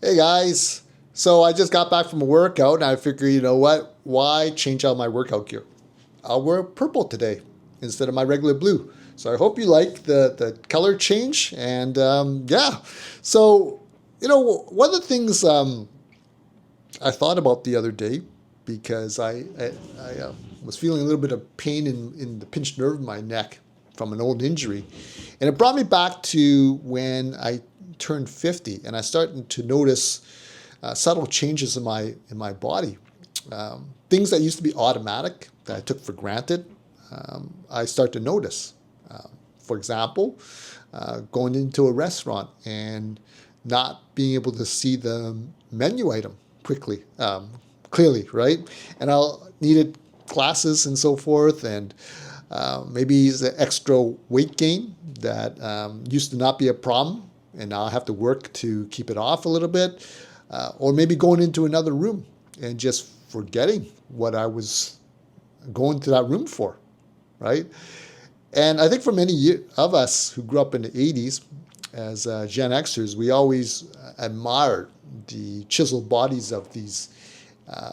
Hey guys, so I just got back from a workout and I figure, you know what? Why change out my workout gear? I'll wear purple today instead of my regular blue. So I hope you like the color change. And yeah, so, one of the things I thought about the other day because I was feeling a little bit of pain in the pinched nerve in my neck from an old injury. And it brought me back to when I turned 50 and I started to notice subtle changes in my body. Things that used to be automatic that I took for granted, I start to notice. For example, going into a restaurant and not being able to see the menu item clearly, right? And I'll needed glasses and so forth, and maybe the extra weight gain that used to not be a problem, and now I have to work to keep it off a little bit, or maybe going into another room and just forgetting what I was going to that room for, right? And I think for many of us who grew up in the 80s as Gen Xers, we always admired the chiseled bodies of these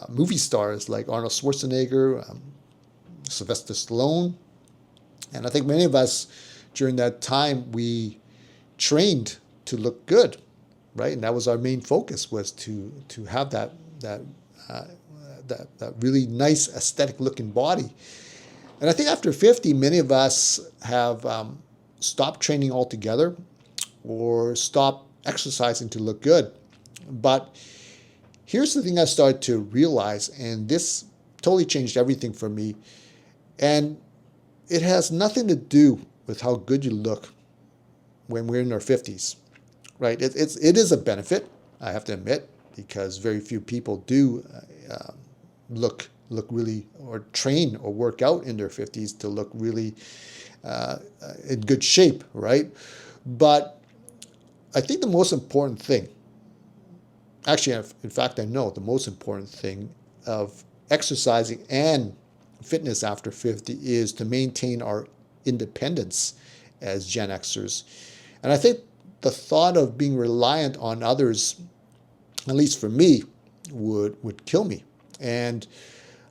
movie stars like Arnold Schwarzenegger, Sylvester Stallone. And I think many of us during that time, we trained to look good, right? And that was our main focus, was to have uh, that really nice aesthetic looking body. And I think after 50, many of us have stopped training altogether or stopped exercising to look good. But here's the thing I started to realize, and this totally changed everything for me. And it has nothing to do with how good you look when we're in our 50s, right? It is a benefit, I have to admit, because very few people do look really, or train or work out in their 50s to look really in good shape, right? But I think the most important thing, actually, in fact, I know the most important thing of exercising and fitness after 50 is to maintain our independence as Gen Xers. And I think the thought of being reliant on others, at least for me, would kill me. And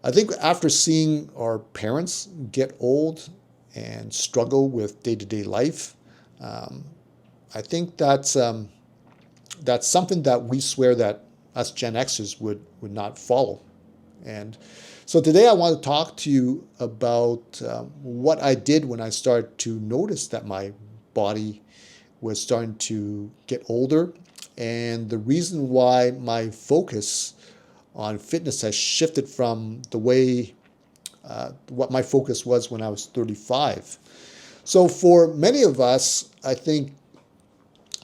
I think after seeing our parents get old and struggle with day-to-day life, I think that's something that we swear that us Gen Xers would not follow. And so today I want to talk to you about what I did when I started to notice that my body was starting to get older, and the reason why my focus on fitness has shifted from the way what my focus was when I was 35. So for many of us, I think,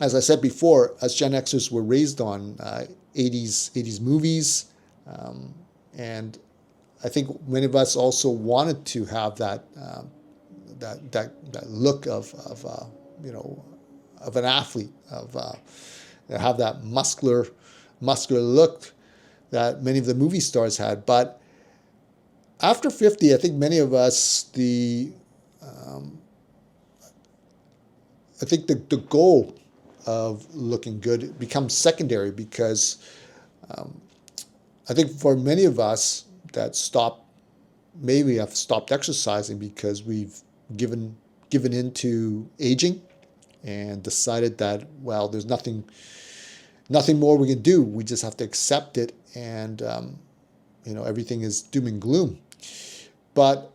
as I said before, as Gen Xers were raised on 80s movies, and I think many of us also wanted to have that look of an athlete, have that muscular look that many of the movie stars had. But after 50, I think many of us, I think the goal of looking good becomes secondary, because I think for many of us that maybe have stopped exercising because we've given into aging and decided that, well, there's nothing more we can do. We just have to accept it, and everything is doom and gloom. But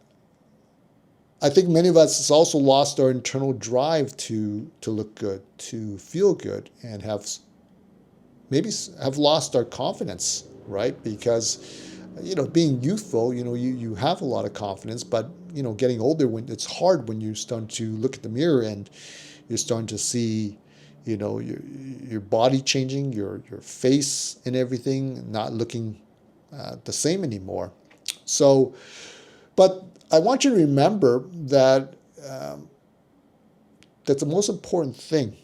I think many of us has also lost our internal drive to look good, to feel good, and maybe have lost our confidence, right? Because being youthful, you have a lot of confidence, but getting older, when it's hard, when you start to look at the mirror and you're starting to see your body changing, your face and everything not looking the same anymore. So, but I want you to remember that that's the most important thing,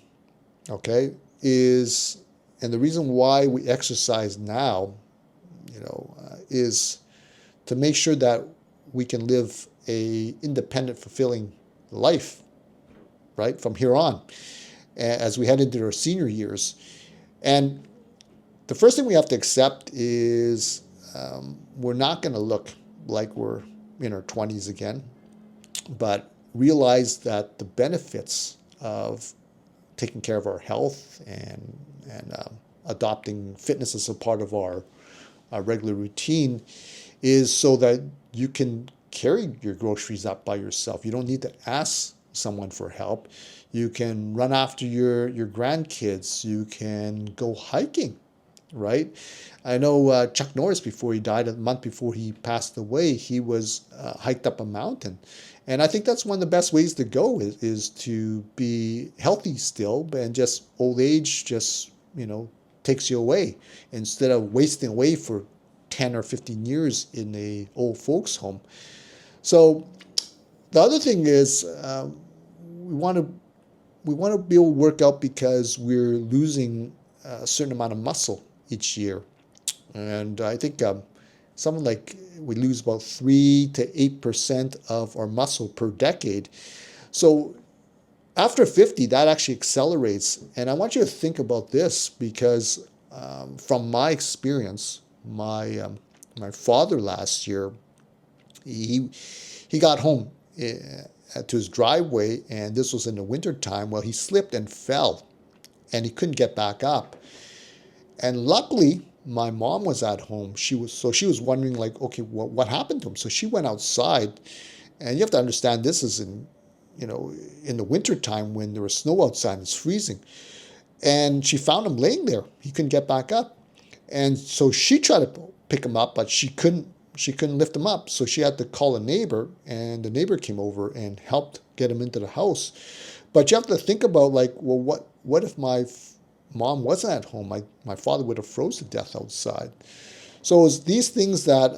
okay, and the reason why we exercise now, is to make sure that we can live a independent, fulfilling life, right, from here on, as we head into our senior years. And the first thing we have to accept is we're not going to look like we're in our 20s again, but realize that the benefits of taking care of our health and adopting fitness as a part of our regular routine is so that you can carry your groceries up by yourself. You don't need to ask someone for help. You can run after your grandkids. You can go hiking, right? I know Chuck Norris, before he died, a month before he passed away, he was hiked up a mountain. And I think that's one of the best ways to go is to be healthy still, and just old age just, takes you away instead of wasting away for 10 or 15 years in a old folks home. So the other thing is we want to be able to work out because we're losing a certain amount of muscle each year. And I think something like we lose about 3 to 8% of our muscle per decade. So after 50, that actually accelerates. And I want you to think about this because from my experience, my father last year, he got home to his driveway, and this was in the winter time. Well, he slipped and fell, and he couldn't get back up. And luckily, my mom was at home. She was wondering, like, okay, what happened to him? So she went outside, and you have to understand this is in the winter time when there was snow outside and it's freezing. And she found him laying there. He couldn't get back up. And so she tried to pick him up, but she couldn't lift him up. So she had to call a neighbor, and the neighbor came over and helped get him into the house. But you have to think about, like, well, what if my mom wasn't at home? My father would have froze to death outside. So it's these things that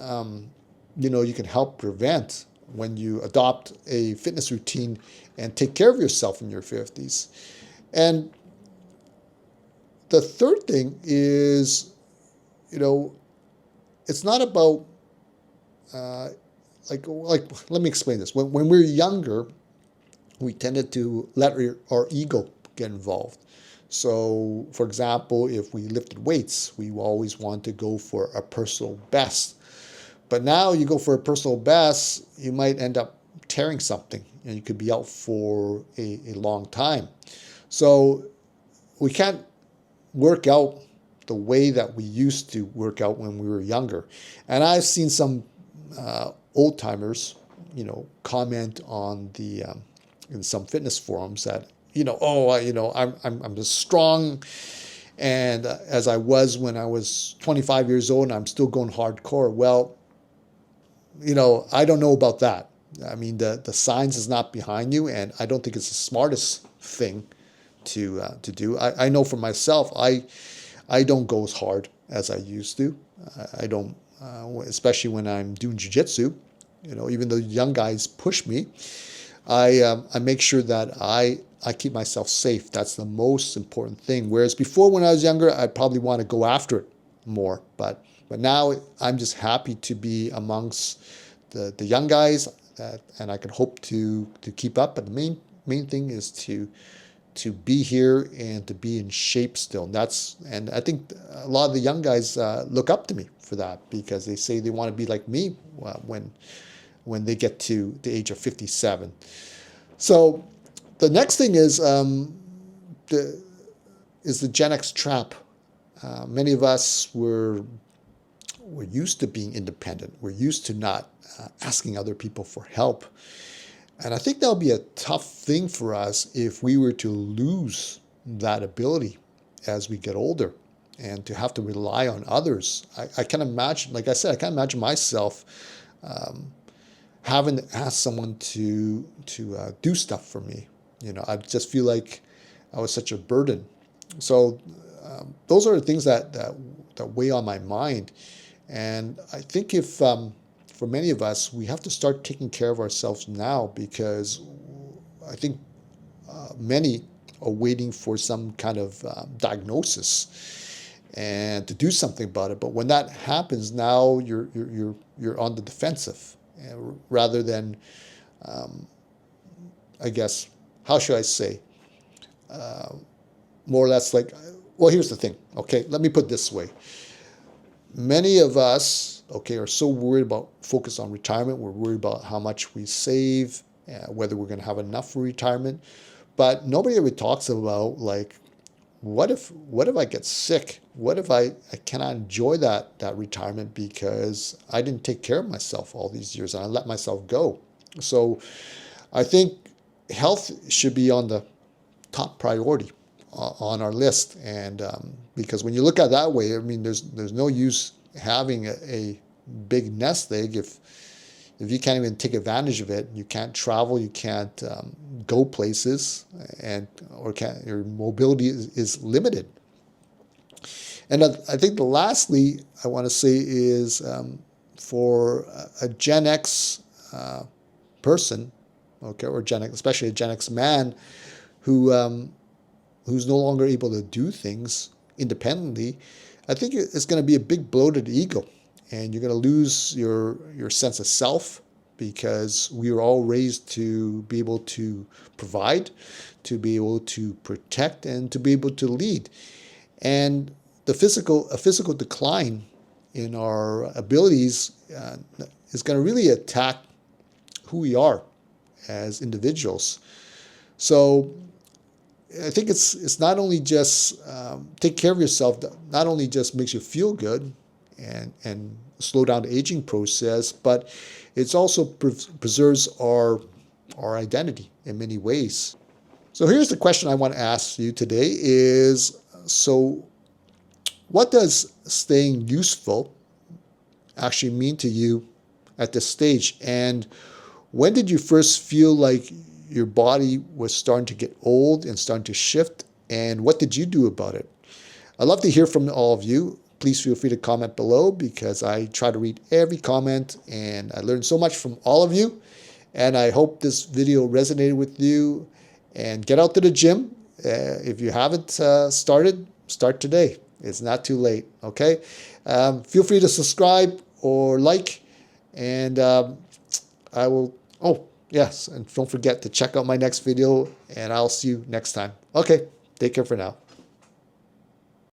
you can help prevent when you adopt a fitness routine and take care of yourself in your 50s. And the third thing is, it's not about like let me explain this. When we were younger, we tended to let our ego get involved. So, for example, if we lifted weights, we always want to go for a personal best. But now you go for a personal best, you might end up tearing something, and you could be out for a long time. So we can't work out the way that we used to work out when we were younger. And I've seen some old timers, comment on the in some fitness forums that I'm as strong and as I was when I was 25 years old, and I'm still going hardcore. Well, I don't know about that. I mean, the science is not behind you, and I don't think it's the smartest thing to do. I know for myself, I don't go as hard as I used to. I don't, especially when I'm doing jiu-jitsu. Even though young guys push me, I make sure that I keep myself safe. That's the most important thing. Whereas before, when I was younger, I'd probably want to go after it more. But now I'm just happy to be amongst the young guys, and I can hope to keep up. But the main thing is to be here and to be in shape still. And I think a lot of the young guys look up to me for that, because they say they want to be like me when they get to the age of 57. So the next thing is the Gen X trap. Many of us were used to being independent. We're used to not asking other people for help. And I think that'll be a tough thing for us if we were to lose that ability as we get older and to have to rely on others. I can imagine, like I said, I can't imagine myself having to ask someone to do stuff for me. I just feel like I was such a burden. So those are the things that weigh on my mind. And I think if for many of us, we have to start taking care of ourselves now, because I think many are waiting for some kind of diagnosis and to do something about it. But when that happens, now you're on the defensive, rather than, I guess, how should I say, more or less like, well, here's the thing. Okay, let me put it this way. Many of us, okay, are so worried about focus on retirement. We're worried about how much we save, whether we're going to have enough for retirement. But nobody ever talks about, like, what if I get sick? What if I cannot enjoy that retirement because I didn't take care of myself all these years and I let myself go? So I think health should be on the top priority on our list. And because when you look at it that way, I mean, there's no use having a big nest egg if you can't even take advantage of it. You can't travel, you can't go places, your mobility is limited. And I think lastly, I want to say is for a Gen X person, okay, or Gen X, especially a Gen X man who's no longer able to do things independently, I think it's going to be a big blow to the ego. And you're going to lose your sense of self, because we were all raised to be able to provide, to be able to protect, and to be able to lead. And a physical decline in our abilities is going to really attack who we are as individuals. So I think it's not only just take care of yourself, not only just makes you feel good and slow down the aging process, but it also preserves our identity in many ways. So here's the question I want to ask you today is, so what does staying useful actually mean to you at this stage? And when did you first feel like your body was starting to get old and starting to shift? And what did you do about it? I'd love to hear from all of you. Please feel free to comment below, because I try to read every comment and I learned so much from all of you. And I hope this video resonated with you. And get out to the gym. If you haven't started, start today. It's not too late, okay? Feel free to subscribe or like. And I will, oh, yes, and don't forget to check out my next video, and I'll see you next time. Okay, take care for now.